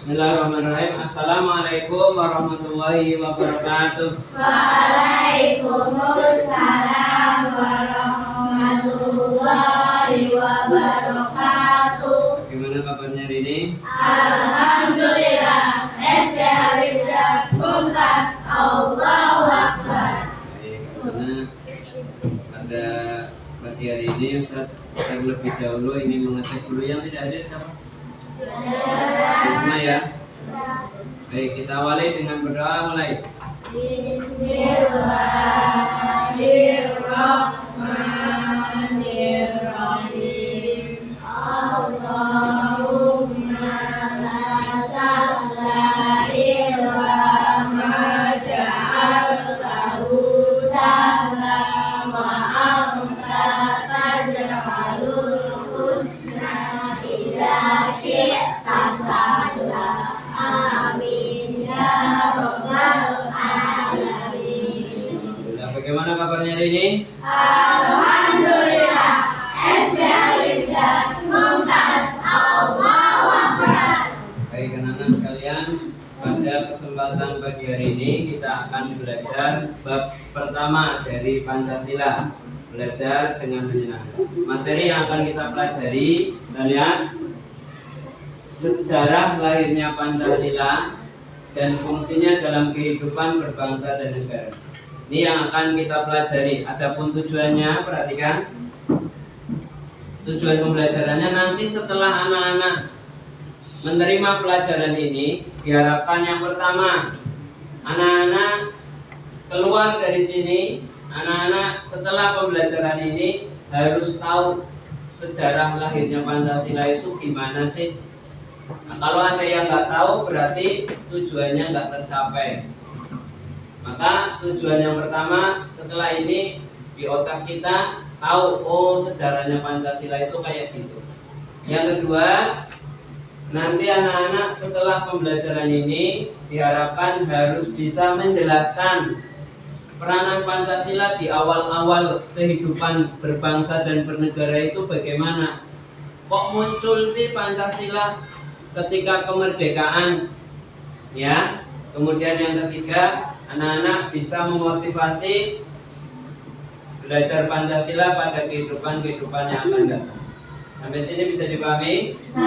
Bismillahirrahmanirrahim. Assalamualaikum warahmatullahi wabarakatuh. Waalaikumsalam warahmatullahi wabarakatuh. Gimana kabarnya hari ini? Alhamdulillah. SD Alifsyad Mumtaz. Allahu Akbar. Baik, karena pada pagi hari ini Ustaz terlebih dahulu ini mengecek dulu yang tidak hadir siapa? Semua ya. Baik, kita awali dengan berdoa mulai. Bismillahirrahmanirrahim. Allahumma la sahla illa ma ja'altahu sahla wa anta taj'alul husna idza syi'ta sahla. Amin ya rabbal alamin. Alhamdulillah. Bagaimana kabarnya hari ini? Alhamdulillah. SD Alifsyad Mumtaz. Allahu Akbar. Baik, anak-anak sekalian, pada kesempatan pagi hari ini kita akan belajar bab pertama dari Pancasila. Belajar dengan menyenangkan. Materi yang akan kita pelajari, kita lihat sejarah lahirnya Pancasila dan fungsinya dalam kehidupan berbangsa dan negara. Ini yang akan kita pelajari. Adapun tujuannya, perhatikan. Tujuan pembelajarannya nanti setelah anak-anak menerima pelajaran ini, diharapkan yang pertama, anak-anak keluar dari sini, anak-anak setelah pembelajaran ini harus tahu sejarah lahirnya Pancasila itu gimana sih. Nah, kalau ada yang nggak tahu berarti tujuannya nggak tercapai. Maka tujuan yang pertama setelah ini di otak kita tahu, oh sejarahnya Pancasila itu kayak gitu. Yang kedua, nanti anak-anak setelah pembelajaran ini diharapkan harus bisa menjelaskan peranan Pancasila di awal-awal kehidupan berbangsa dan bernegara itu bagaimana. Kok muncul sih Pancasila ketika kemerdekaan? Ya. Kemudian yang ketiga, anak-anak bisa memotivasi belajar Pancasila pada kehidupan yang akan datang. Sampai sini bisa dipahami? Bisa.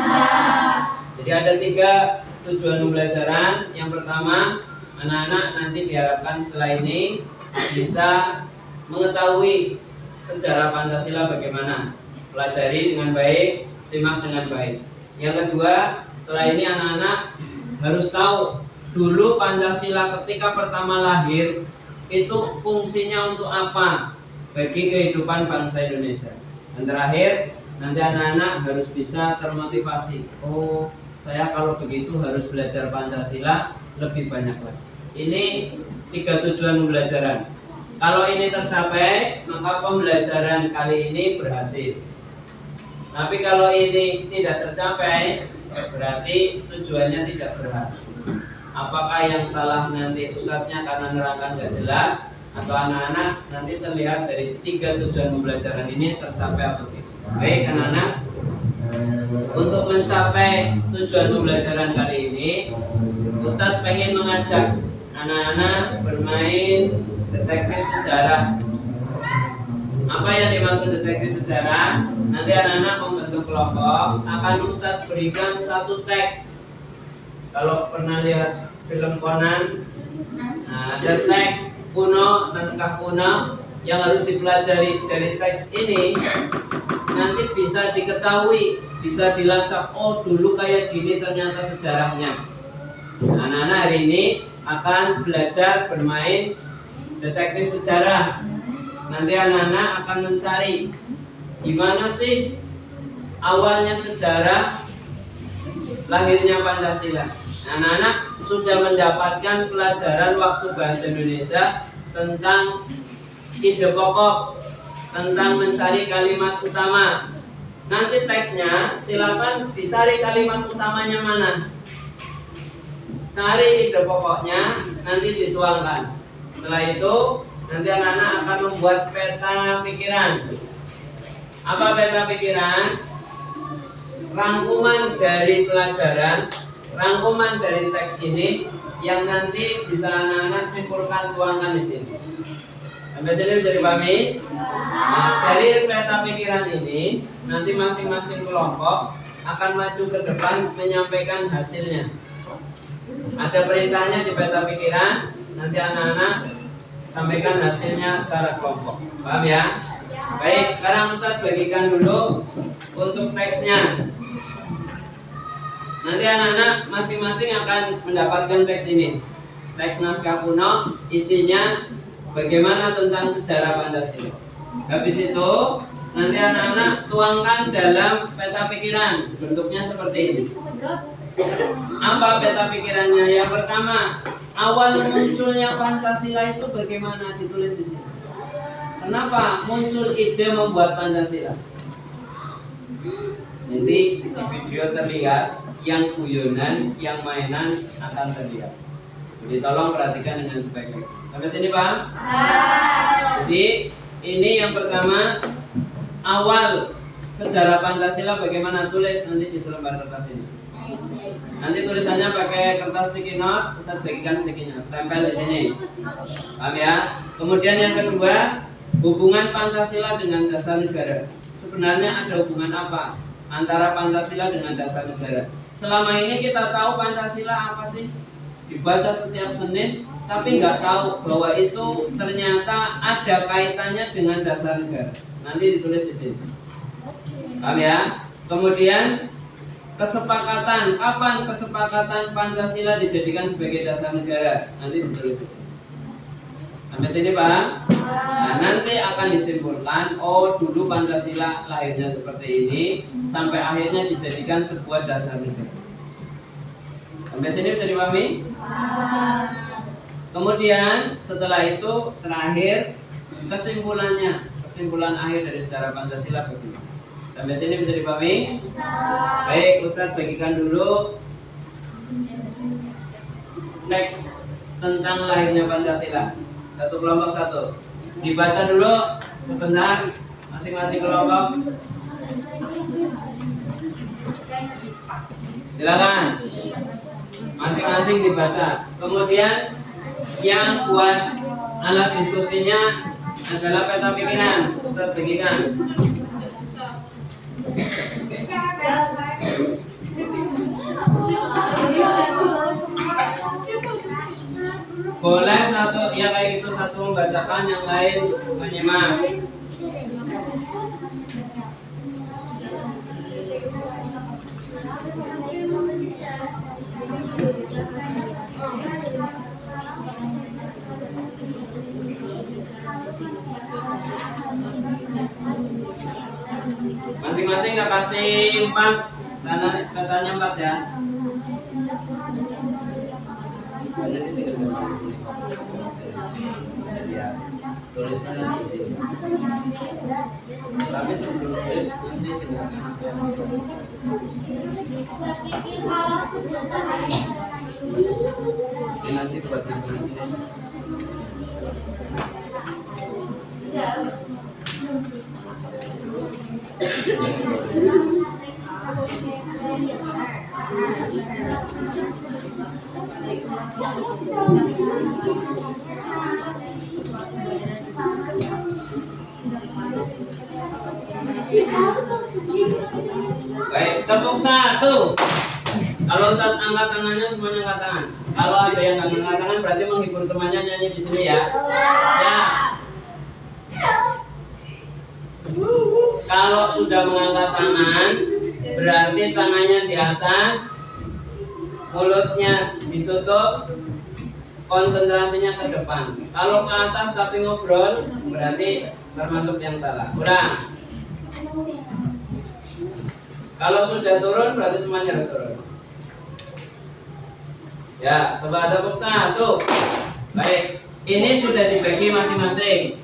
Jadi ada 3 tujuan pembelajaran. Yang pertama, anak-anak nanti diharapkan setelah ini bisa mengetahui sejarah Pancasila bagaimana. Pelajari dengan baik, simak dengan baik. Yang kedua, setelah ini anak-anak harus tahu dulu Pancasila ketika pertama lahir itu fungsinya untuk apa bagi kehidupan bangsa Indonesia. Dan terakhir, nanti anak-anak harus bisa termotivasi. Oh, saya kalau begitu harus belajar Pancasila lebih banyak lagi. Ini 3 tujuan pembelajaran. Kalau ini tercapai, maka pembelajaran kali ini berhasil. Tapi kalau ini tidak tercapai, berarti tujuannya tidak berhasil. Apakah yang salah nanti ustadznya karena nerangkan nggak jelas, atau anak-anak nanti terlihat dari 3 tujuan pembelajaran ini tercapai atau tidak. Baik anak-anak, untuk mencapai tujuan pembelajaran kali ini, Ustadz pengen mengajak anak-anak bermain detektif sejarah. Apa yang dimaksud detektif sejarah? Nanti anak-anak membentuk kelompok, akan Ustadz berikan 1 tag. Kalau pernah lihat film Conan, nah, ada tag kuno, naskah kuno yang harus dipelajari. Dari teks ini nanti bisa diketahui, bisa dilacak, oh dulu kayak gini ternyata sejarahnya. Anak-anak hari ini akan belajar bermain detektif sejarah. Nanti anak-anak akan mencari gimana sih awalnya sejarah lahirnya Pancasila. Anak-anak sudah mendapatkan pelajaran waktu bahasa Indonesia tentang ide pokok, tentang mencari kalimat utama. Nanti teksnya silakan dicari kalimat utamanya mana. Cari ide pokoknya, nanti dituangkan. Setelah itu nanti anak-anak akan membuat peta pikiran. Apa peta pikiran? Rangkuman dari pelajaran rangkuman dari teks ini yang nanti bisa anak-anak simpulkan, tuangkan di sini. Sampai sini bisa dipahami? Nah, dari peta pikiran ini nanti masing-masing kelompok akan maju ke depan menyampaikan hasilnya. Ada perintahnya di peta pikiran, nanti anak-anak sampaikan hasilnya secara kelompok. Paham ya? Baik, sekarang Ustadz bagikan dulu untuk teksnya. Nanti anak-anak masing-masing akan mendapatkan teks ini. Teks naskah kuno, isinya bagaimana tentang sejarah Pancasila. Habis itu nanti anak-anak tuangkan dalam peta pikiran. Bentuknya seperti ini. Apa peta pikirannya? Yang pertama, awal munculnya Pancasila itu bagaimana, ditulis di sini. Kenapa muncul ide membuat Pancasila? Nanti di video terlihat, yang guyonan, yang mainan akan terlihat. Jadi tolong perhatikan dengan baik-baik. Sampai sini Pak? Jadi ini yang pertama, awal sejarah Pancasila bagaimana, tulis nanti di selembar kertas ini. Nanti tulisannya pakai kertas sticky note, Ustaz bagikan sticky note, tempel di sini. Paham ya? Kemudian yang kedua, hubungan Pancasila dengan dasar negara. Sebenarnya ada hubungan apa antara Pancasila dengan dasar negara? Selama ini kita tahu Pancasila apa sih? Dibaca setiap Senin, tapi nggak tahu bahwa itu ternyata ada kaitannya dengan dasar negara. Nanti ditulis di sini. Paham ya? Kemudian kesepakatan, kapan kesepakatan Pancasila dijadikan sebagai dasar negara? Nanti ditulis di sini. Sampai sini Pak? Nah, nanti akan disimpulkan, oh dulu Pancasila lahirnya seperti ini, sampai akhirnya dijadikan sebuah dasar negara. Sampai sini bisa dipahami? Kemudian setelah itu terakhir kesimpulannya, kesimpulan akhir dari sejarah Pancasila begini. Sampai sini bisa dipahami? Baik, Ustadz bagikan dulu teks tentang lahirnya Pancasila. Satu kelompok satu. Dibaca dulu sebentar masing-masing kelompok. Silakan. Masing-masing dibaca. Kemudian yang buat alat diskusinya adalah peta pikiran. Ustaz bagikan. Boleh satu ya kayak gitu, satu membacakan, yang lain menyimak. Masing-masing nggak kasih 4, katanya 4 ya. Tulisnya di sini. Tapi sebelum tulis nanti nanti buat ditulis ini. Baik, tepuk 1. Kalau Ustaz angkat tangannya semuanya angkat tangan. Kalau ada yang nggak angkat tangan berarti menghibur temannya nyanyi di sini ya. Ya. Kalau sudah mengangkat tangan berarti tangannya di atas, mulutnya ditutup, konsentrasinya ke depan. Kalau ke atas tapi ngobrol berarti termasuk yang salah. Ulang. Kalau sudah turun berarti semuanya harus turun. Ya, coba tepuk 1. Baik, ini sudah dibagi masing-masing.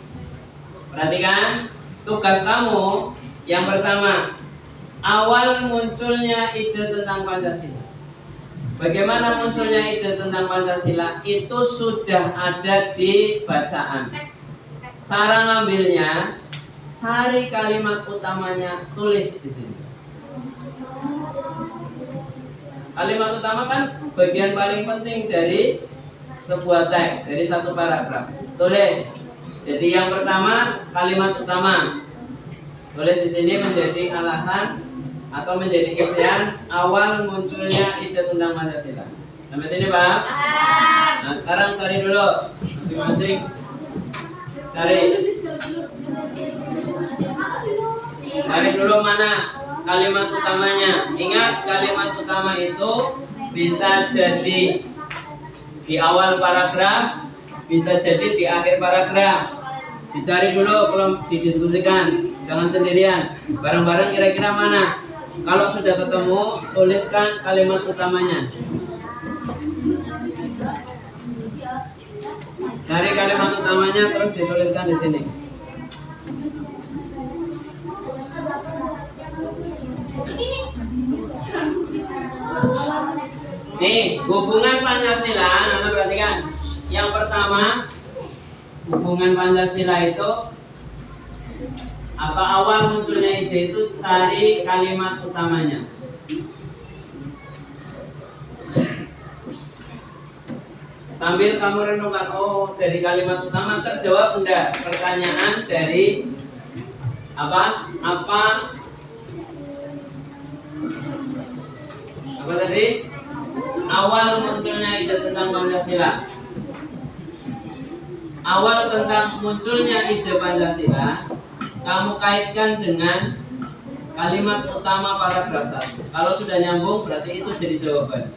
Perhatikan, tugas kamu yang pertama, awal munculnya ide tentang Pancasila. Bagaimana munculnya ide tentang Pancasila? Itu sudah ada di bacaan. Cara ngambilnya, cari kalimat utamanya, tulis di sini. Kalimat utama kan bagian paling penting dari sebuah teks, dari satu paragraf. Tulis. Jadi yang pertama kalimat utama. Tulis di sini menjadi alasan atau menjadi isian awal munculnya ide tentang Pancasila. Sampai sini, Pak? Nah, sekarang cari dulu masing-masing. Cari dulu mana kalimat utamanya. Ingat, kalimat utama itu bisa jadi di awal paragraf, bisa jadi di akhir paragraf. Dicari dulu, belum didiskusikan. Jangan sendirian. Bareng-bareng kira-kira mana? Kalau sudah ketemu, tuliskan kalimat utamanya. Cari kalimat utamanya terus dituliskan di sini. Nih, hubungan Pancasila, Anda perhatikan. Yang pertama, hubungan Pancasila itu apa awal munculnya ide itu, cari kalimat utamanya. Sambil kamu renungkan, oh dari kalimat utama terjawab enggak pertanyaan dari apa tadi? Awal munculnya ide tentang Pancasila. Awal tentang munculnya ide Pancasila kamu kaitkan dengan kalimat utama paragraf 1. Kalau sudah nyambung berarti itu jadi jawaban.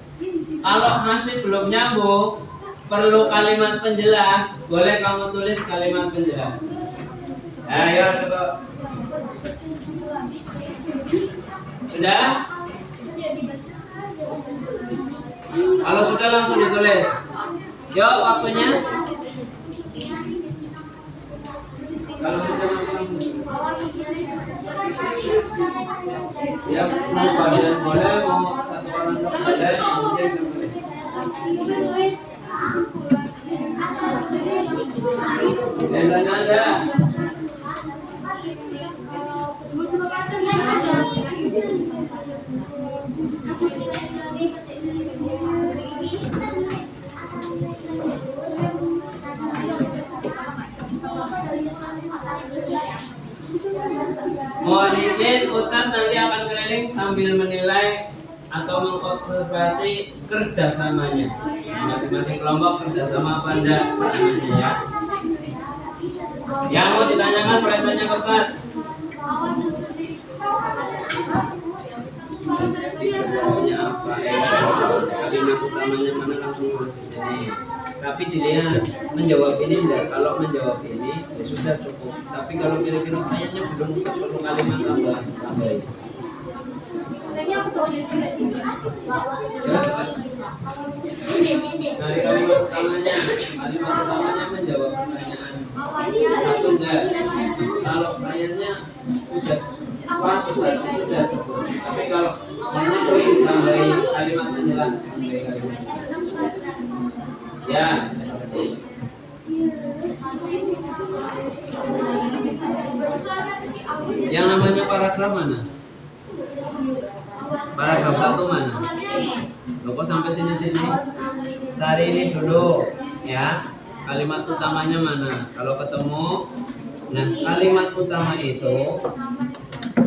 Kalau masih belum nyambung, perlu kalimat penjelas, boleh kamu tulis kalimat penjelas. Ayo coba. Sudah? Kalau sudah langsung ditulis. Yuk waktunya. Kalau sudah ya mau bagian boleh, mau satu orang boleh. Dan ada. Mohon izin, Ustadz nanti akan keliling sambil menilai atau mengobservasi kerjasamanya. Masing-masing kelompok kerjasama apa enggak ya. Yang mau ditanyakan boleh tanya ke Ustadz. Pokoknya apa? Kalimat utamanya mana langsung tulis di sini. Tapi dilihat menjawab ini enggak. Kalau menjawab ini ya sudah cukup. Tapi kalau kira-kira kayaknya belum perlu kalimat tambahan. Dari kalimat utamanya menjawab pertanyaan atau enggak. Kalau kayaknya sudah pas sudah cukup. Tapi kalau hanya tambahin kalimat penjelas sampai kalimat. Ya. Yang namanya paragraf mana? Paragraf 1 mana? Loh, kok sampai sini-sini? Cari ini dulu ya. Kalimat utamanya mana? Kalau ketemu, nah kalimat utama itu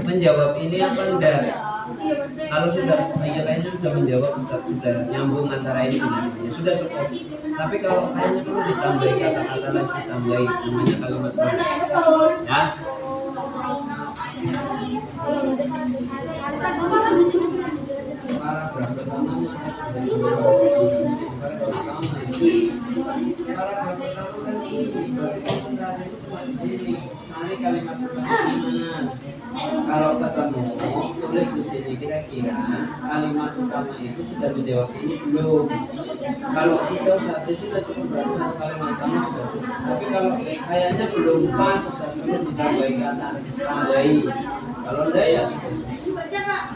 menjawab ini apa enggak? Kalau sudah kayaknya sudah menjawab, sudah nyambung antara ini dan ini, sudah cukup. Tapi kalau kayaknya perlu ditambahi kata-kata lagi, ditambahi namanya kalimat ya. Paragraf pertama kan ini, berarti konsentrasi itu cuma di sini. Cari kalimat pertama. Kalau ketemu, tulis di sini kira-kira kalimat utama itu sudah menjawab ini belum. Kalau itu satu sudah cukup, berarti satu kalimat utama sudah cukup. Tapi kalau kayaknya belum pas, sudah perlu ditambahi kata tambahi. Kalau enggak ya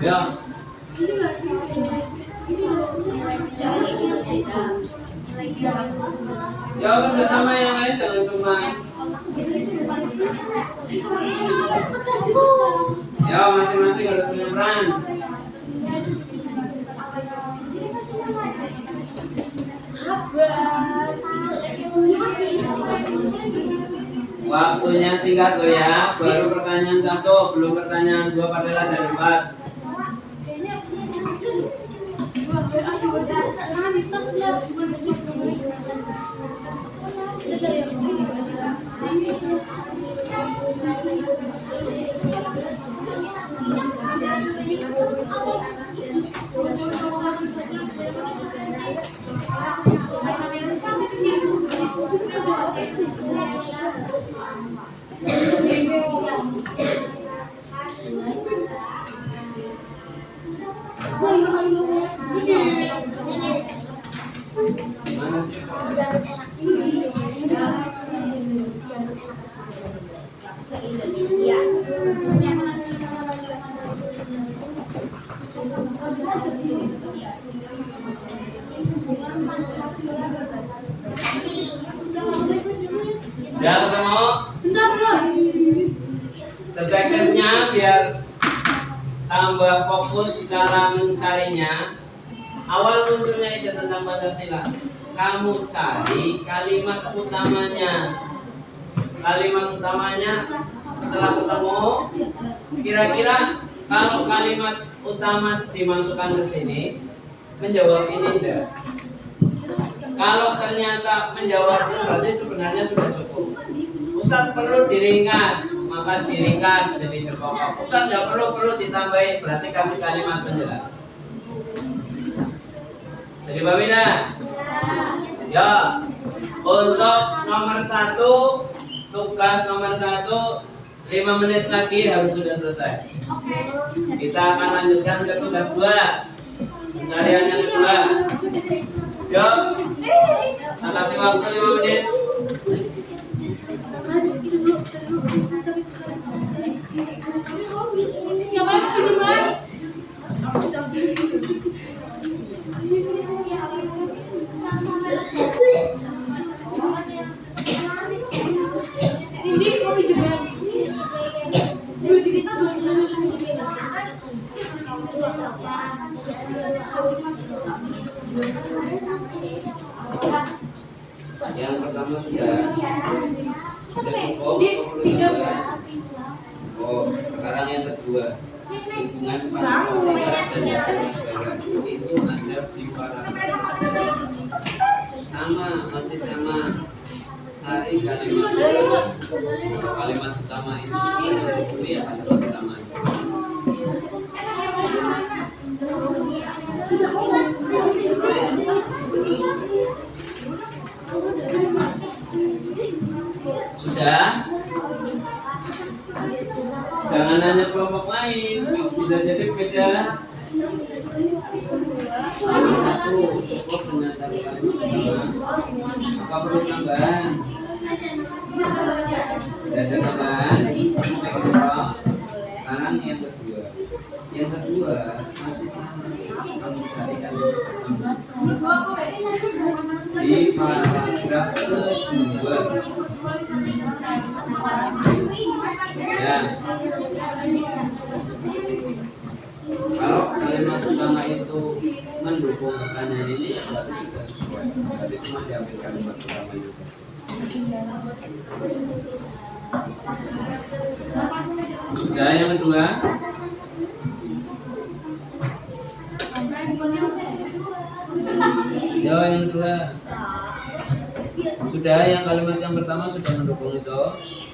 ya. Jawab bersama yang lain, jangan cuma ya masing-masing harus punya peran. Waktunya singkat loh ya. Baru pertanyaan 1, belum pertanyaan 2 pada dari 4. Mana sih? Ya ketemu? Detektifnya biar tambah fokus cara mencarinya. Awal munculnya ide tentang Pancasila, kamu cari kalimat utamanya. Kalimat utamanya setelah ketemu, kira-kira kalau kalimat utama dimasukkan ke sini, menjawab ini enggak? Kalau ternyata menjawab itu berarti sebenarnya sudah cukup. Ustaz perlu diringkas, maka diringkas jadi pokok. Ustaz nggak perlu ditambahin, berarti kasih kalimat penjelas. Jadi Babina, ya untuk nomor 1, tugas nomor 1 5 menit lagi harus sudah selesai. Kita akan lanjutkan ke tugas 2, pencarian yang kedua. Yuk, saya kasih waktu 5 menit. Yang pertama sudah cukup. Oh, sekarang yang kedua, hubungan Pancasila dan negara itu ada di paragraf masih sama. Cari kalimat utama itu ya kalimat utama. Sudah? Jangan hanya kelompok lain, bisa jadi beda. Satu, cukup dengan kalimat utama. Apa perlu tambahan? Tidak ada tambahan. Sekarang yang kedua. Yang kedua masih sama. Kamu cari kalimat di paragraf kedua. Ya. Kalau kalimat utama itu mendukung pertanyaan ini, berarti sudah sesuai. Berarti cuma diambil kalimat utama itu. Sudah yang kedua. Ya yang kedua. Sudah, yang kalimat yang pertama sudah mendukung itu.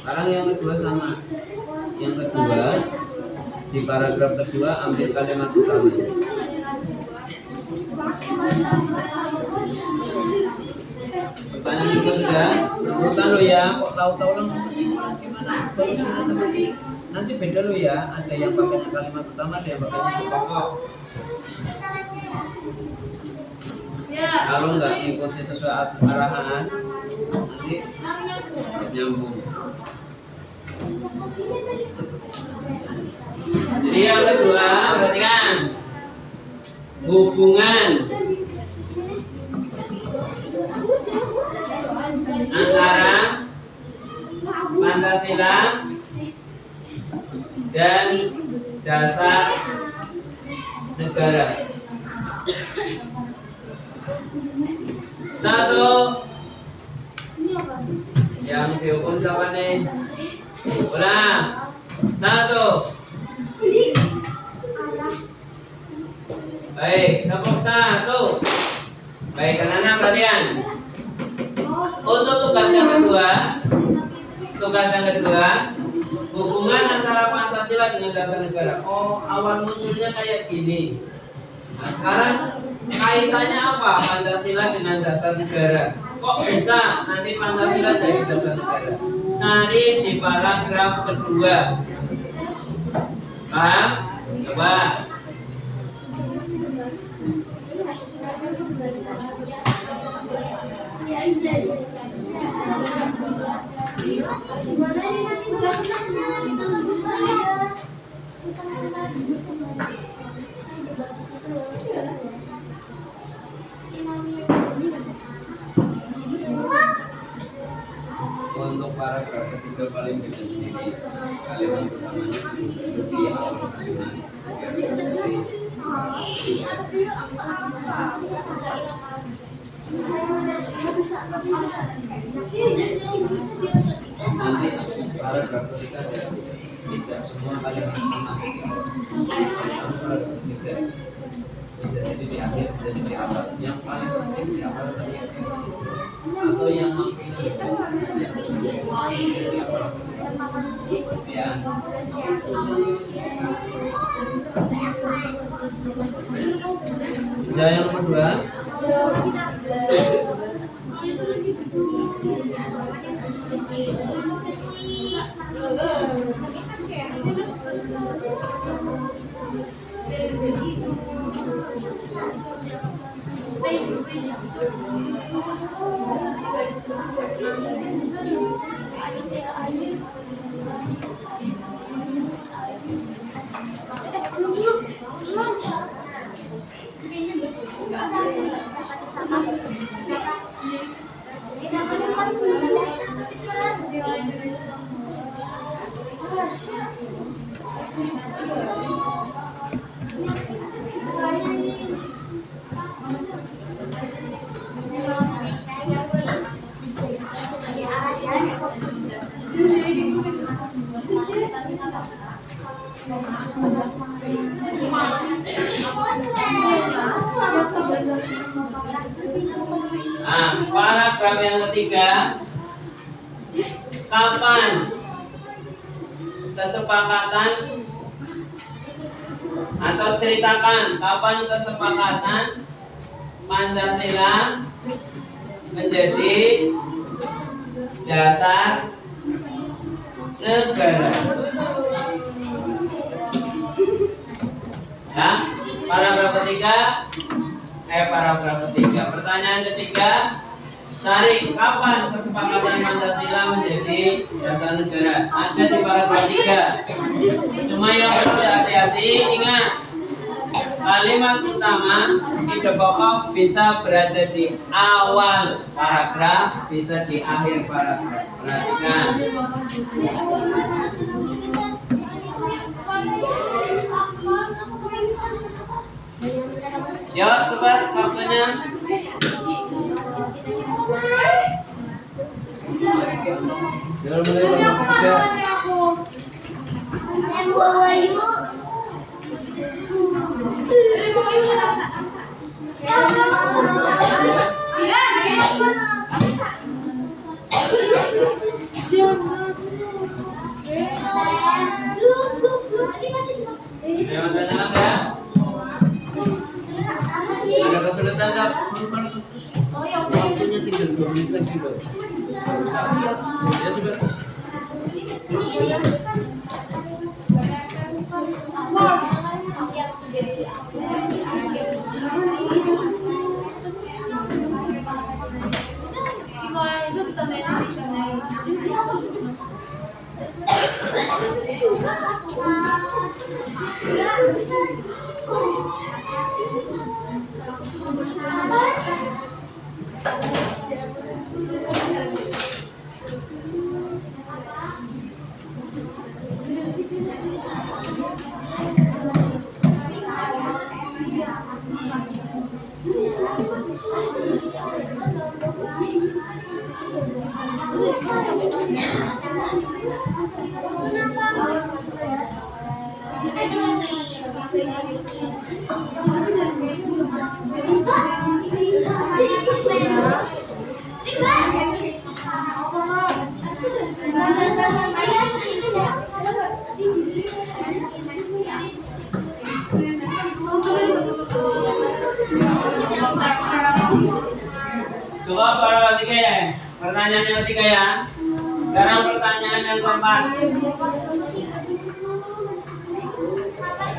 Sekarang yang kedua sama. Yang kedua di paragraf kedua ambil kalimat utama. Pertanyaan juga sudah. Urutan lo ya, kok tahu-tahu langsung ke sini gimana? Nanti beda lo ya, ada yang pakainya kalimat utama, ada yang pakainya pokok. Kalau nggak ikuti sesuai arahan, nanti nggak nyambung. Jadi yang kedua, perhatikan hubungan antara Pancasila dan dasar negara. Satu, Yang dihukum siapa nih? Ulang. 1. Baik, tepuk 1. Baik, anak-anak perhatian. Untuk tugas yang kedua, hubungan antara Pancasila dengan dasar negara. Oh, awal munculnya kayak gini. Nah, sekarang kaitannya apa Pancasila dengan dasar negara? Kok bisa nanti Pancasila jadi dasar negara? Cari di paragraf kedua. Paham? Coba. Untuk paragraf ketiga paling kecil ini kalimat pertamanya di awal kalimat. Nanti paragraf ketiga tidak semua kalimat sama. Bisa jadi di akhir, jadi di awal. Yang paling penting di awal tadi atau yang makin ya. Sudah yang nomor 2. Nah, paragraf yang ketiga, kapan kesepakatan atau ceritakan kapan kesepakatan Pancasila menjadi dasar negara. Ya, paragraf ketiga. Pertanyaan ketiga, cari kapan kesepakatan Pancasila menjadi dasar negara. Ada di paragraf 3. Cuma yang perlu hati-hati, ingat kalimat utama ide pokok bisa berada di awal paragraf, bisa di akhir paragraf. Perhatikan. Yuk, cepat waktunya. Ada kesulitan tak? Waktunya tinggal 2 menit lagi loh. Ya coba. Thank you. Coba para ketiga ya. Pertanyaan yang ketiga ya. Sekarang pertanyaan yang keempat.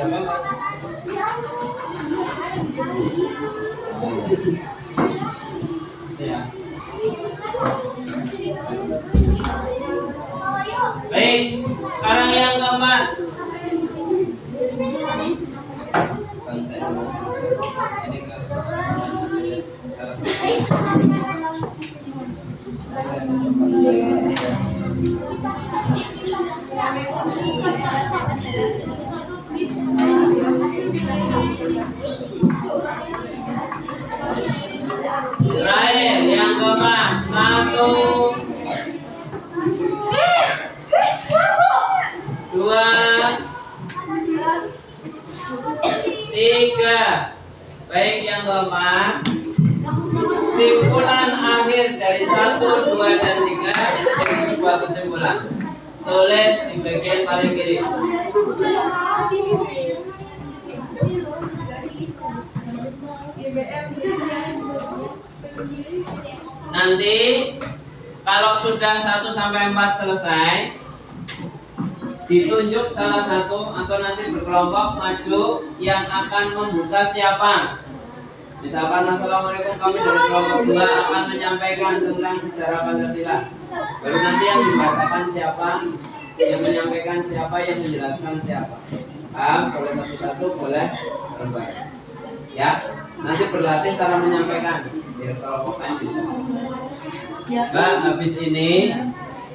Ada apa? Ya. Baik, sekarang yang keempat. Terakhir yang keempat. 1, 2, 3. Baik, yang keempat. Simpulan akhir dari 1, 2, dan 3 dari sebuah kesimpulan. Tulis di bagian paling kiri. Nanti kalau sudah 1 sampai 4 selesai, ditunjuk salah satu atau nanti berkelompok maju yang akan membuka siapa. Misalkan assalamualaikum, kami dari kelompok 2 akan menyampaikan tentang sejarah Pancasila. Baru nanti yang dibacakan siapa, yang menyampaikan siapa, yang menjelaskan siapa. Boleh satu-satu, boleh berbaik. Ya, nanti berlatih cara menyampaikan. Biar kelompok lain bisa. Habis ini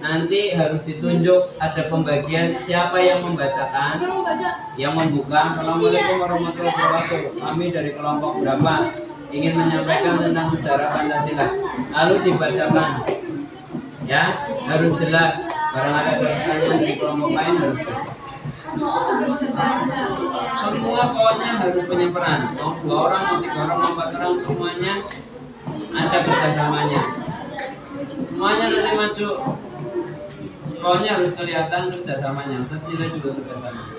nanti harus ditunjuk ada pembagian siapa yang membacakan, yang membuka. Assalamualaikum warahmatullahi wabarakatuh. Kami dari kelompok berapa ingin menyampaikan tentang sejarah Pancasila. Lalu dibacakan, ya harus jelas. Barang ada pertanyaan dari kelompok lain harus bisa. Semua pokoknya harus punya peran. Mau 2 orang, mau 3 orang, mau 4 orang, semuanya ada kerjasamanya. Semuanya nanti maju. Pokoknya harus kelihatan kerjasamanya. Setidaknya juga kerjasama.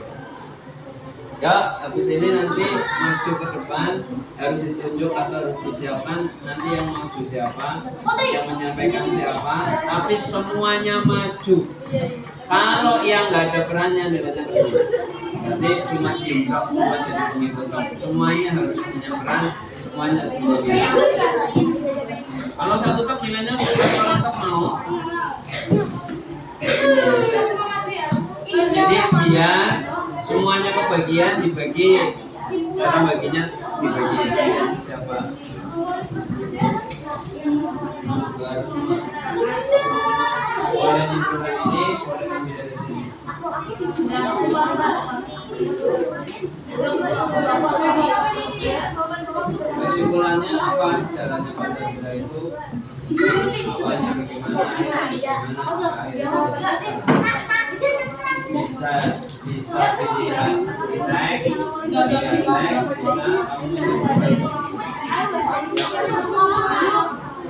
Ya, habis ini nanti maju ke depan, harus ditunjuk atau harus disiapkan nanti yang maju siapa, yang menyampaikan siapa, tapi semuanya maju. Kalau yang nggak ada perannya nanti cuma jimkak, cuma jadi pengikut. Semuanya harus punya peran, semuanya harus punya peran. Kalau satu tak nilainya berapa tak mau? Jadi dia semuanya kebagian dibagi, cara baginya dibagi siapa? Boleh nyimpulkan ini, boleh lebih dari sini. Kesimpulannya apa? Jalannya Pancasila itu awalnya bagaimana? Bisa dilihat naik,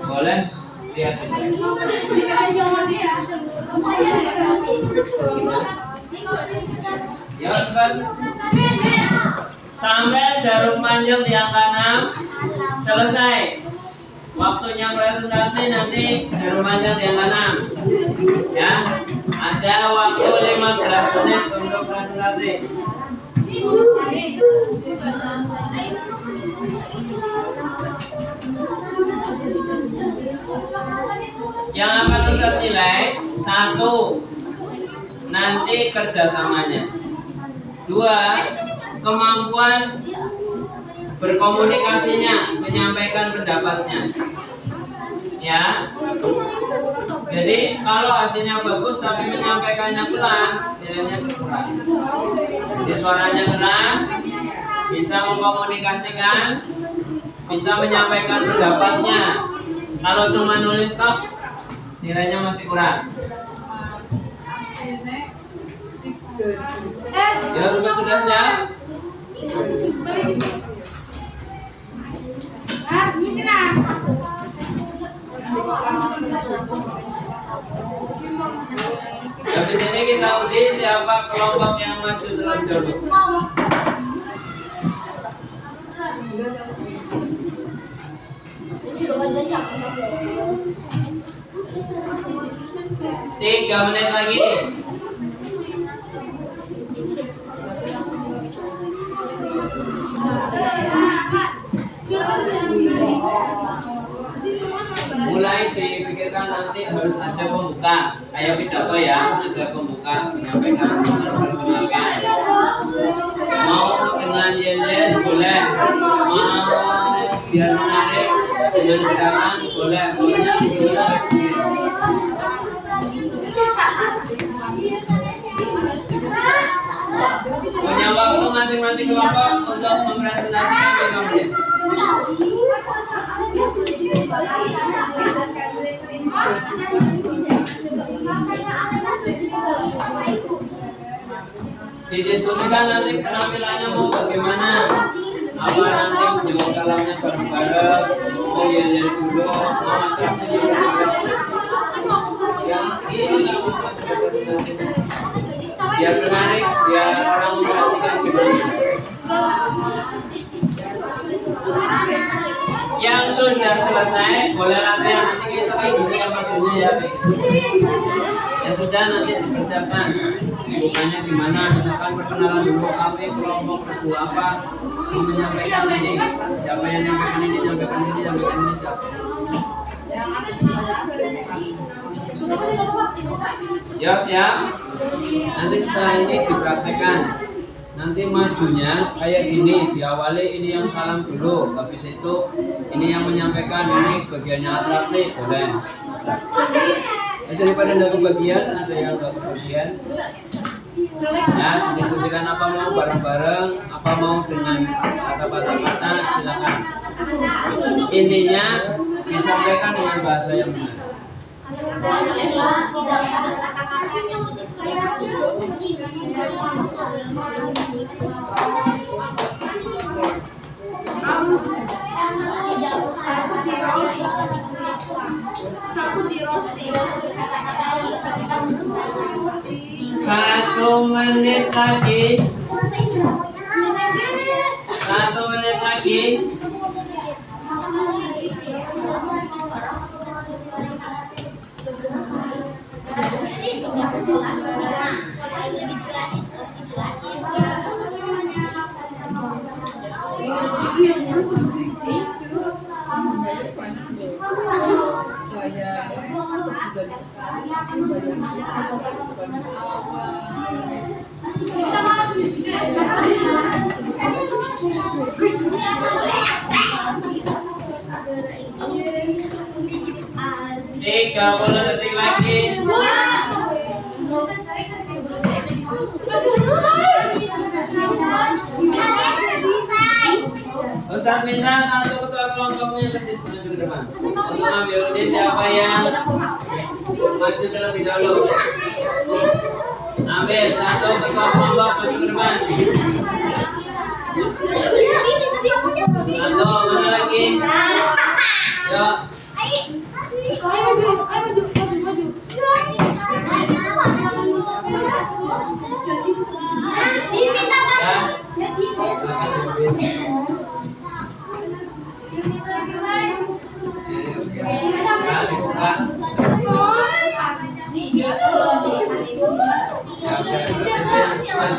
boleh lihat ya kan? Sampai jarum panjang di angka 6 selesai. Waktunya presentasi nanti jarum panjang di angka 6. Ya, ada waktu 15 menit untuk presentasi. Yang akan ternilai 1, nanti kerjasamanya. 2, kemampuan berkomunikasinya, menyampaikan pendapatnya. Ya. Jadi kalau hasilnya bagus tapi menyampaikannya pelan, nilainya berkurang. Jadi suaranya keras, bisa mengkomunikasikan, bisa menyampaikan pendapatnya. Kalau cuma nulis tok, nilainya masih kurang. Ya, sudah siap? Habis ini kita uji siapa kelompok yang maju terlebih dahulu. Tiga menit lagi. Mulai dipikirkan nanti harus ada pembuka. Kayak pidato ya, ada pembuka menyampaikan mau dengan yel-yel boleh, mau biar menarik dengan gerakan boleh, pokoknya boleh. Punya waktu masing-masing kelompok untuk mempresentasikan 5 menit. Didiskusikan nanti penampilannya mau bagaimana, apa nanti menjawab kalamnya bareng-bareng, mau yel-yel dulu, mau atraksi dulu. Yang ini biar menarik, biar orang memperhatikan gimana. Yang sudah selesai boleh latihan, nanti kita tunjukkan maksudnya ya. Ya sudah, nanti dipersiapkan bukannya gimana, misalkan perkenalan dulu apa kelompok kedua apa yang menyampaikan ini, siapa yang menyampaikan ini, menyampaikan ini, menyampaikan ini siapa. Ya siap. Nanti setelah ini dipraktekkan. Nanti majunya kayak gini, diawali ini yang salam dulu, habis itu ini yang menyampaikan, ini bagiannya atraksi, boleh. Daripada nggak kebagian, ada yang nggak kebagian. Ya, diskusikan apa mau bareng-bareng, apa mau dengan kata-kata, silakan. Intinya disampaikan dengan bahasa yang benar. Satu menit lagi. 1 menit lagi. Tiga 30 detik lagi. Ustaz minta satu ketua kelompoknya ke situ maju ke depan. Untuk ambil uji siapa yang maju terlebih dahulu. Ambil satu ketua kelompok maju ke depan. Satu, mana lagi? Yuk.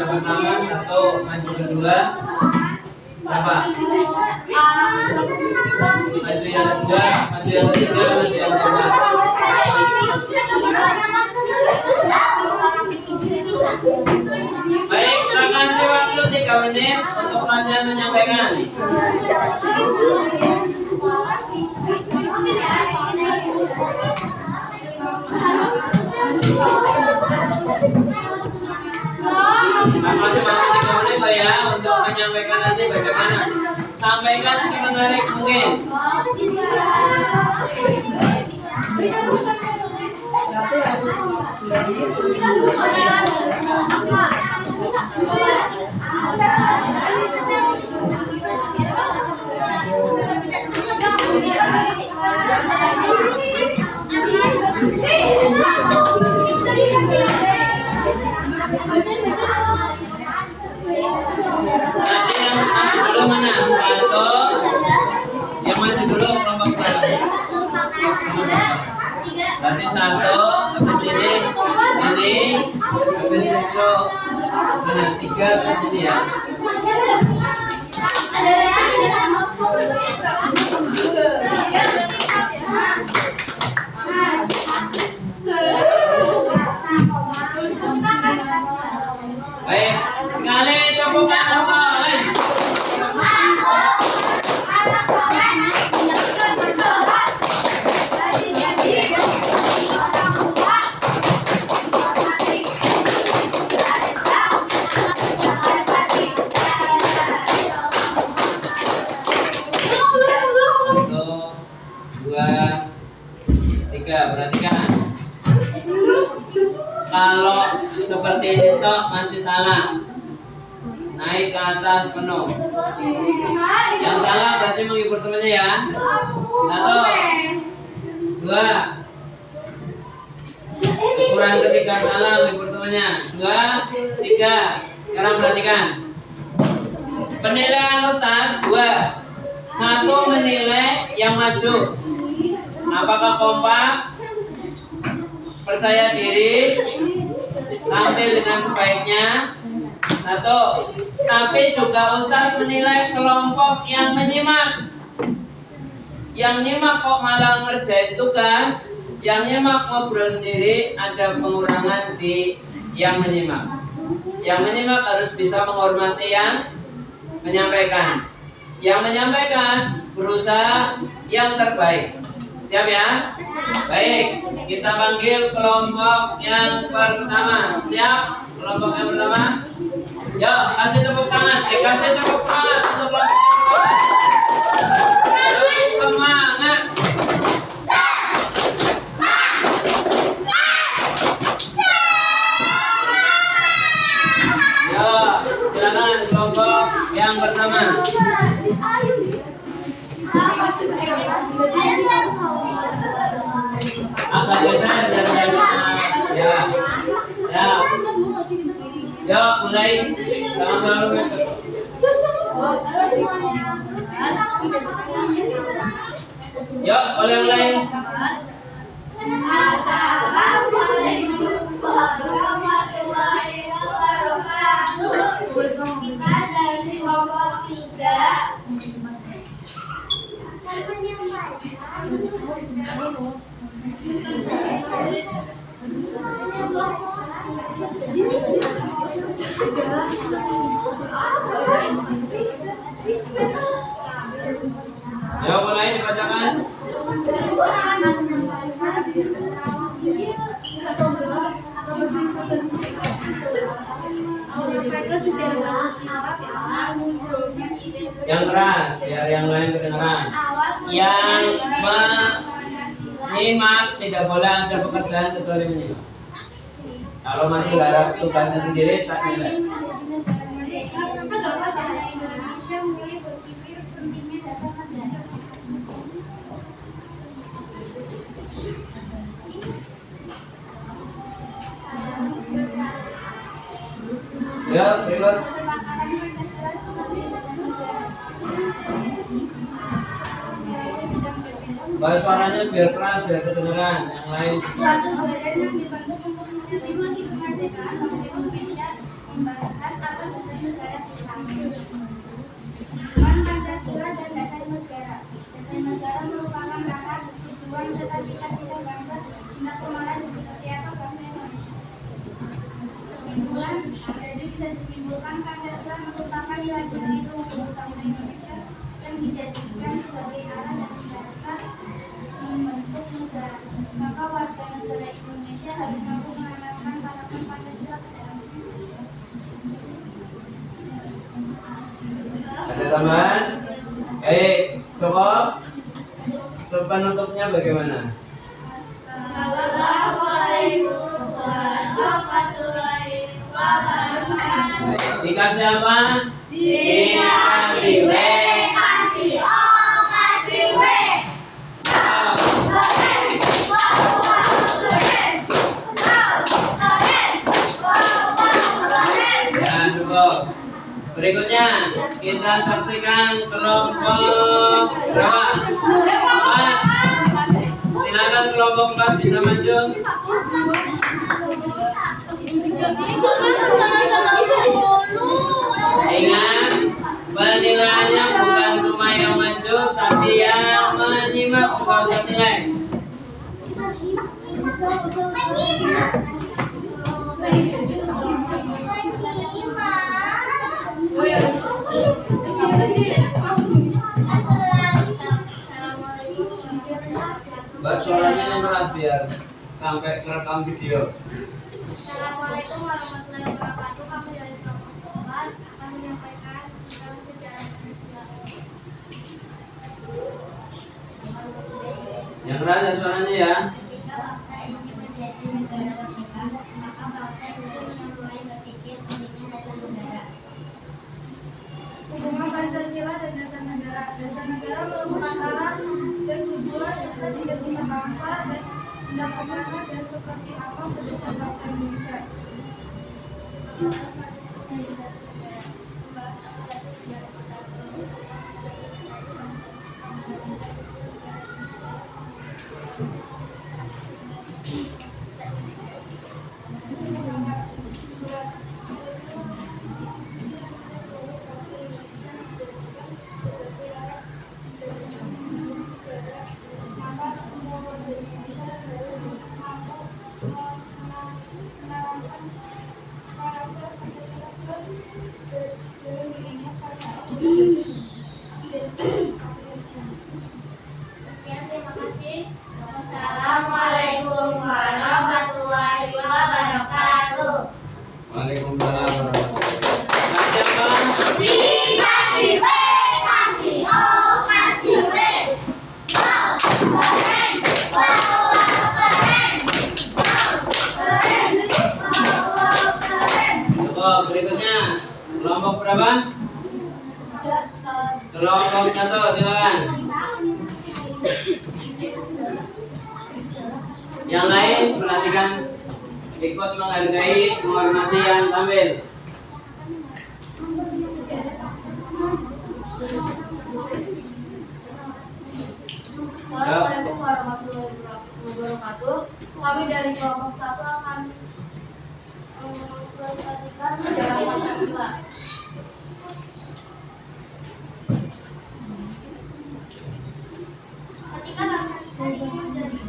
Pertama, satu, maju kedua, apa? Maju yang kedua, maju yang ketiga, maju yang keempat. Baik, terima kasih waktu 3 menit untuk pelajar menyampaikan. Masing-masing 3 menit ya untuk menyampaikan nanti bagaimana. Sampaikan semenarik mungkin. Nah, 3 ke sini ya. Baik, sekali tepuk tangan soleh. Perhatikan, kalau seperti ini toh masih salah, naik ke atas penuh. Yang salah berarti menghibur temannya ya. 1, 2. Ukuran ketiga salah menghibur temannya. 2, 3. Sekarang perhatikan, penilaian Ustaz 2. 1 menilai yang maju, apakah kompak, percaya diri, tampil dengan sebaiknya. 1. Tapi juga Ustaz menilai kelompok yang menyimak. Yang nyimak kok malah ngerjain tugas, yang nyimak ngobrol sendiri, ada pengurangan di yang menyimak. Yang menyimak harus bisa menghormati yang menyampaikan. Yang menyampaikan berusaha yang terbaik. Siap ya? Baik, kita panggil kelompok yang pertama. Siap? Kelompok yang pertama. Yuk, kasih tepuk tangan. Kasih tepuk semangat untuk kelompok yang pertama. Semangat. Yuk, silakan kelompok yang pertama. Agak geser dari ya. Ya. Ya, mulai. Sama-sama. Ya, mulai. Assalamualaikum warahmatullahi wabarakatuh. Kita dari kelompok 3. Ya, mulai dibacakan. Yang keras, biar yang lain kedengaran. Yang menyimak tidak boleh ada pekerjaan kecuali menyimak. Kalau masih garap tugasnya sendiri tak nilai. Ya, berikut. Bahas suaranya biar keras, biar kedengeran. Yang lain. Suatu badan yang dibantu sepenuhnya teknologi kemerdekaan bangsa Indonesia membahas apa dasar negara kita. Pancasila dan dasar negara. Dasar negara merupakan rangka tujuan serta cita-cita bangsa tindak kemarin seperti apa bangsa Indonesia. Kesimpulan, jadi bisa disimpulkan Pancasila merupakan nilai-nilai luhur bangsa Indonesia yang dijadikan sebagai arah dan dasar membentuk negara. Maka warga negara Indonesia harus mampu menanamkan paham Pancasila ke dalam Indonesia. Ada tambahan? Baik, cukup. Penutupnya bagaimana? Assalamualaikum warahmatullahi wabarakatuh. Dikasih apa? Dikasih W, kasih O, kasih W. Ya, cukup. Berikutnya kita saksikan kelompok berapa? 4. Silakan kelompok 4 bisa maju. Ingat, penilaiannya bukan cuma yang maju, tapi yang menyimak juga usah nilai. Buat suaranya yang keras biar sampai kerekam video. Assalamualaikum warahmatullahi wabarakatuh. Kami dari kelompok 4 akan menyampaikan tentang sejarah Pancasila. Yang keras ya suaranya ya. Ketika bangsa ini menjadi negara merdeka, maka bangsa Indonesia mulai berpikir pentingnya dasar negara. Hubungan Pancasila dan dasar negara. Dasar negara merupakan hak dan tujuan serta cita-cita bangsa dan pendapatan dan seperti apa kehidupan bangsa Indonesia. Terima kasih. Assalamualaikum warahmatullahi wabarakatuh. Waalaikumsalam warahmatullahi wabarakatuh. Kasih W, kasih O, kasih W. Wow, keren. Wow, keren. Wow, keren. Wow, keren. Cukup, berikutnya kelompok berapa? Kelompok 1, silakan. Yang lain perhatikan, ikut menghargai, menghormati yang tampil. Assalamualaikum warahmatullahi wabarakatuh. Kami dari kelompok 1 akan mempresentasikan sejarah Pancasila. Ketika bangsa kita ini menjadi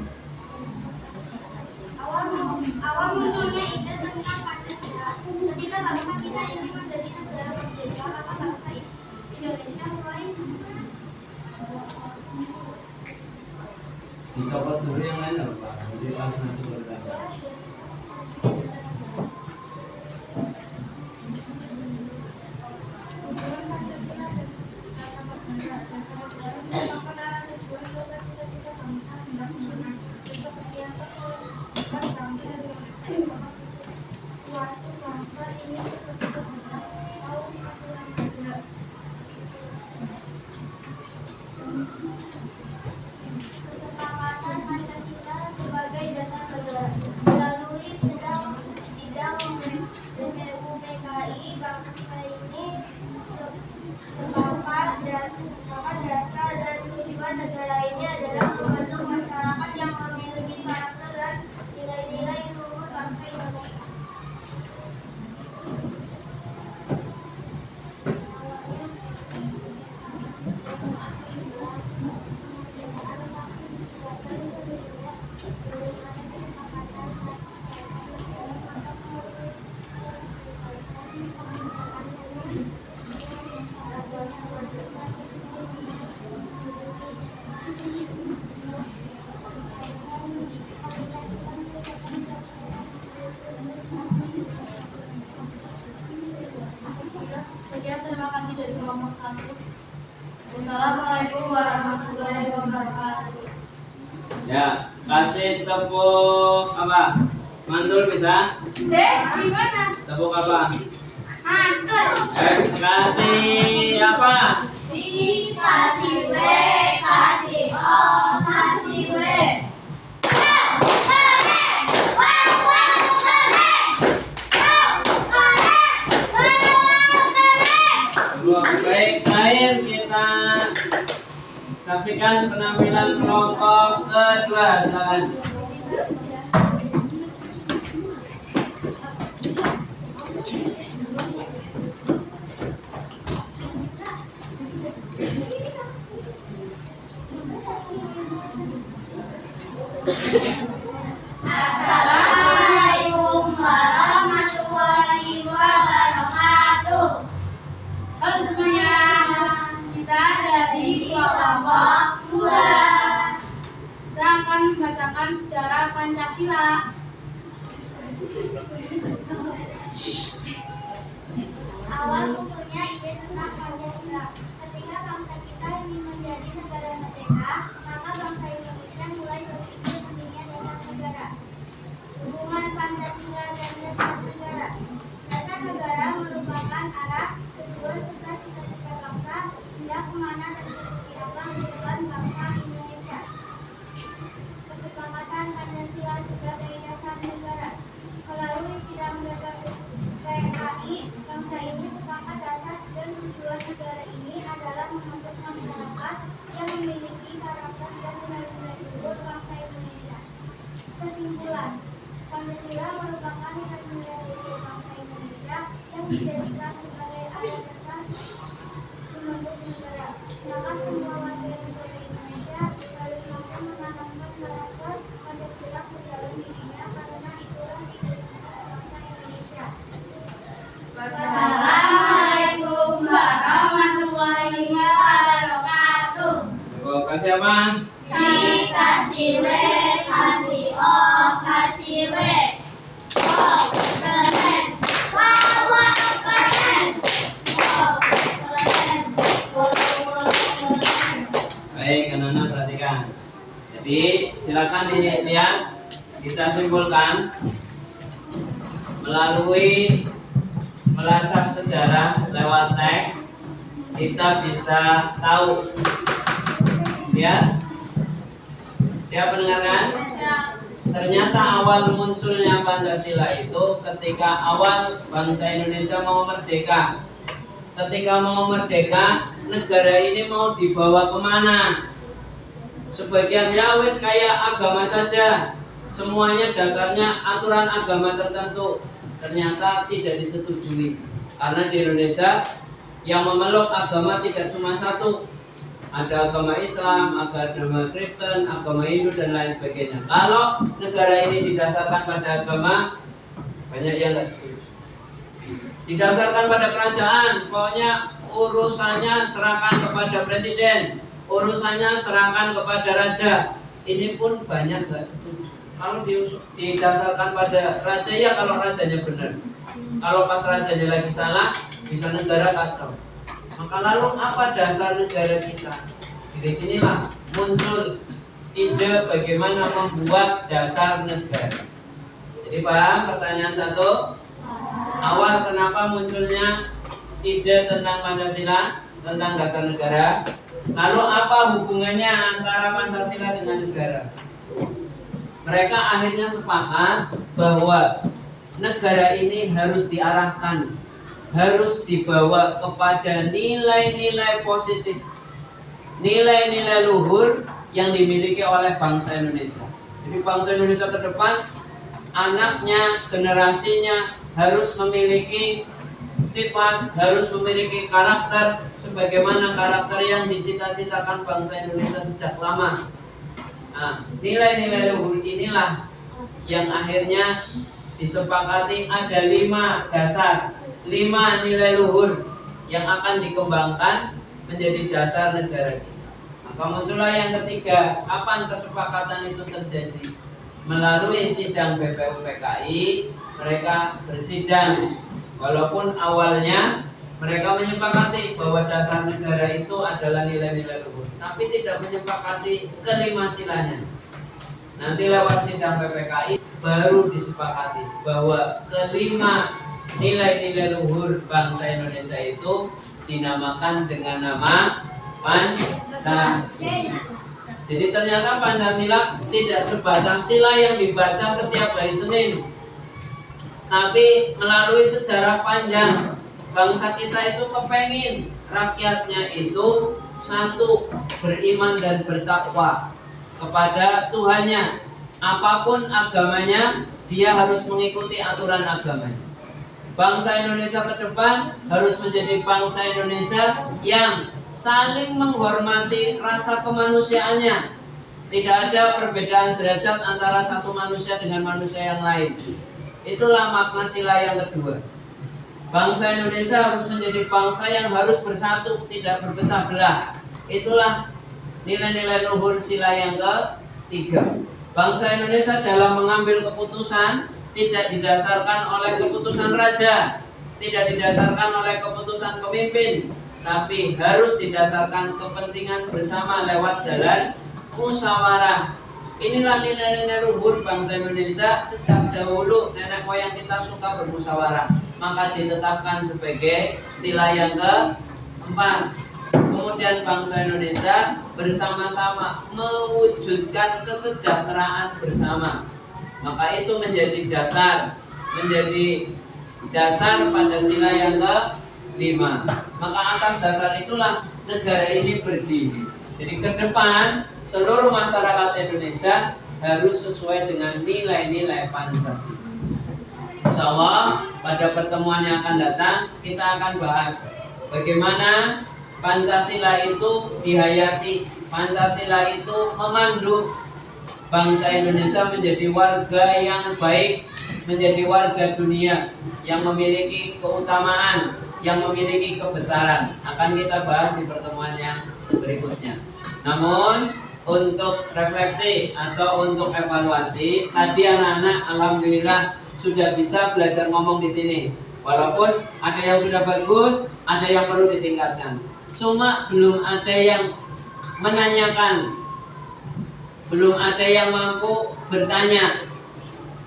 awal munculnya ide tentang Pancasila. Ketika bangsa kita ini menjadi negara merdeka, maka bangsa Indonesia mulai Dicopot dulu yang lain apa? Jadi langsung nanti berkata. Kesepakatan Pancasila sebagai dasar negara melalui sidang UPKI bangsa ini sepakat dasar dan tujuan negara ini adalah membentuk masyarakat yang memiliki karakter dan nilai-nilai luhur bangsa Indonesia. Sekian, terima kasih dari kelompok 1. Wassalamualaikum warahmatullahi wabarakatuh. Ya, kasih tepuk apa? Mantul bisa? Gimana? Tepuk apa? Mantul. Kasih apa? Kasih W, kasih O, kasih W. Baik, terakhir kita saksikan penampilan kelompok kedua. Silakan. awal munculnya ide tentang Pancasila. Ketika bangsa kita ingin menjadi negara merdeka, maka bangsa Indonesia mulai berpikir pentingnya dasar negara. Hubungan Pancasila dan dasar negara. Dasar negara merupakan arah, tujuan serta cita-cita bangsa hendak kemana dan seperti apa tujuan bangsa Indonesia. Kesepakatan Pancasila sebagai dasar negara. Melalui sidang PKI, bangsa ini sepakat dasar dan tujuan negara ini adalah membentuk masyarakat yang memiliki karakter dan nilai-nilai luhur bangsa Indonesia. Kesimpulan, Pancasila merupakan nilai-nilai luhur bangsa Indonesia yang dijadikan sebagai alat dasar membentuk negara. Maka semua warga negara Indonesia harus mampu menanamkan karakter Pancasila ke dalam dirinya karena itulah identitas bangsa Indonesia. Wassalamualaikum warahmatullahi wabarakatuh. Terima kasih apa? Kasih W, kasih O, kasih W. Wow, keren. Wow, keren. Wow, keren. Keren. Baik, anak-anak perhatikan. Jadi silakan dilihat, kita simpulkan melalui melacak sejarah lewat teks kita bisa tahu. Ya, siap mendengarkan? Ternyata awal munculnya Pancasila itu ketika awal bangsa Indonesia mau merdeka. Ketika mau merdeka, negara ini mau dibawa kemana? Sebagian ya wes kayak agama saja, semuanya dasarnya aturan agama tertentu. Ternyata tidak disetujui karena di Indonesia yang memeluk agama tidak cuma satu, ada agama Islam, agama Kristen, agama Hindu dan lain sebagainya. Kalau negara ini didasarkan pada agama, banyak yang nggak setuju. Didasarkan pada kerajaan, pokoknya urusannya serahkan kepada presiden, urusannya serahkan kepada raja. Ini pun banyak nggak setuju. Kalau didasarkan pada raja, ya kalau rajanya benar. Kalau pas rajanya lagi salah, bisa negara kacau. Maka lalu apa dasar negara kita? Dari sinilah muncul ide bagaimana membuat dasar negara. Jadi paham pertanyaan satu? Awal kenapa munculnya ide tentang Pancasila, tentang dasar negara? Lalu apa hubungannya antara Pancasila dengan negara? Mereka akhirnya sepakat bahwa negara ini harus diarahkan, harus dibawa kepada nilai-nilai positif, nilai-nilai luhur yang dimiliki oleh bangsa Indonesia. Jadi bangsa Indonesia ke depan, anaknya, generasinya harus memiliki sifat, harus memiliki karakter sebagaimana karakter yang dicita-citakan bangsa Indonesia sejak lama. Nah, nilai-nilai luhur inilah yang akhirnya disepakati ada 5 dasar, 5 nilai luhur yang akan dikembangkan menjadi dasar negara kita. Maka muncullah yang ketiga, kapan kesepakatan itu terjadi? Melalui sidang BPUPKI, mereka bersidang. Walaupun awalnya mereka menyepakati bahwa dasar negara itu adalah nilai-nilai luhur, tapi tidak menyepakati kelima silanya. Nanti lewat sidang PPKI baru disepakati bahwa kelima nilai-nilai luhur bangsa Indonesia itu dinamakan dengan nama Pancasila. Jadi ternyata Pancasila tidak sebatas sila yang dibaca setiap hari Senin, tapi melalui sejarah panjang bangsa kita itu kepengin rakyatnya itu satu, beriman dan bertakwa kepada Tuhannya. Apapun agamanya, dia harus mengikuti aturan agamanya. Bangsa Indonesia ke depan harus menjadi bangsa Indonesia yang saling menghormati rasa kemanusiaannya. Tidak ada perbedaan derajat antara satu manusia dengan manusia yang lain. Itulah makna sila yang kedua. Bangsa Indonesia harus menjadi bangsa yang harus bersatu, tidak berpecah belah. Itulah nilai-nilai luhur sila yang ketiga. Bangsa Indonesia dalam mengambil keputusan tidak didasarkan oleh keputusan raja, tidak didasarkan oleh keputusan pemimpin, tapi harus didasarkan kepentingan bersama lewat jalan musyawarah. Inilah nilai-nilai luhur bangsa Indonesia. Sejak dahulu nenek moyang kita suka bermusyawarah, maka ditetapkan sebagai sila yang keempat. Kemudian bangsa Indonesia bersama-sama mewujudkan kesejahteraan bersama, maka itu menjadi dasar pada sila yang kelima. Maka atas dasar itulah negara ini berdiri. Jadi ke depan seluruh masyarakat Indonesia harus sesuai dengan nilai-nilai Pancasila. Insya Allah pada pertemuan yang akan datang kita akan bahas bagaimana Pancasila itu dihayati, Pancasila itu memandu bangsa Indonesia menjadi warga yang baik, menjadi warga dunia yang memiliki keutamaan, yang memiliki kebesaran. Akan kita bahas di pertemuan yang berikutnya. Namun untuk refleksi atau untuk evaluasi, tadi anak-anak alhamdulillah sudah bisa belajar ngomong di sini. Walaupun ada yang sudah bagus, ada yang perlu ditingkatkan. Cuma belum ada yang menanyakan, belum ada yang mampu bertanya,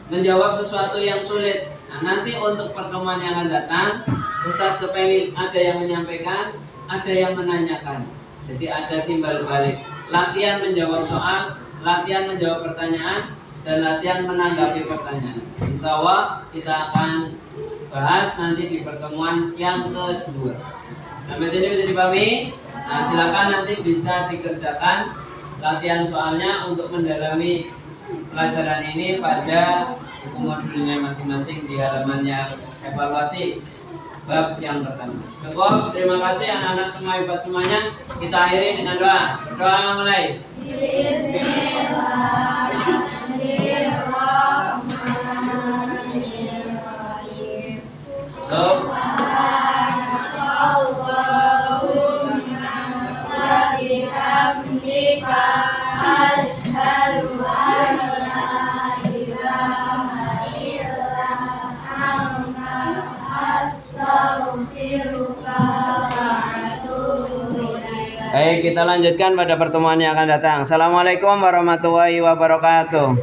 menjawab sesuatu yang sulit. Nah, nanti untuk pertemuan yang akan datang, Ustadz kepengen ada yang menyampaikan, ada yang menanyakan. Jadi ada timbal balik. Latihan menjawab soal, latihan menjawab pertanyaan, dan latihan menanggapi pertanyaan. Insya Allah kita akan bahas nanti di pertemuan yang kedua. Sampai sini bisa dipahami? Nah, silakan nanti bisa dikerjakan latihan soalnya untuk mendalami pelajaran ini pada buku modulnya masing-masing di halaman yang evaluasi bab yang pertama. Cukup, terima kasih anak-anak semua, hebat semuanya. Kita akhiri dengan doa. Doa mulai. Baik, kita lanjutkan pada pertemuan yang akan datang. Assalamualaikum warahmatullahi wabarakatuh.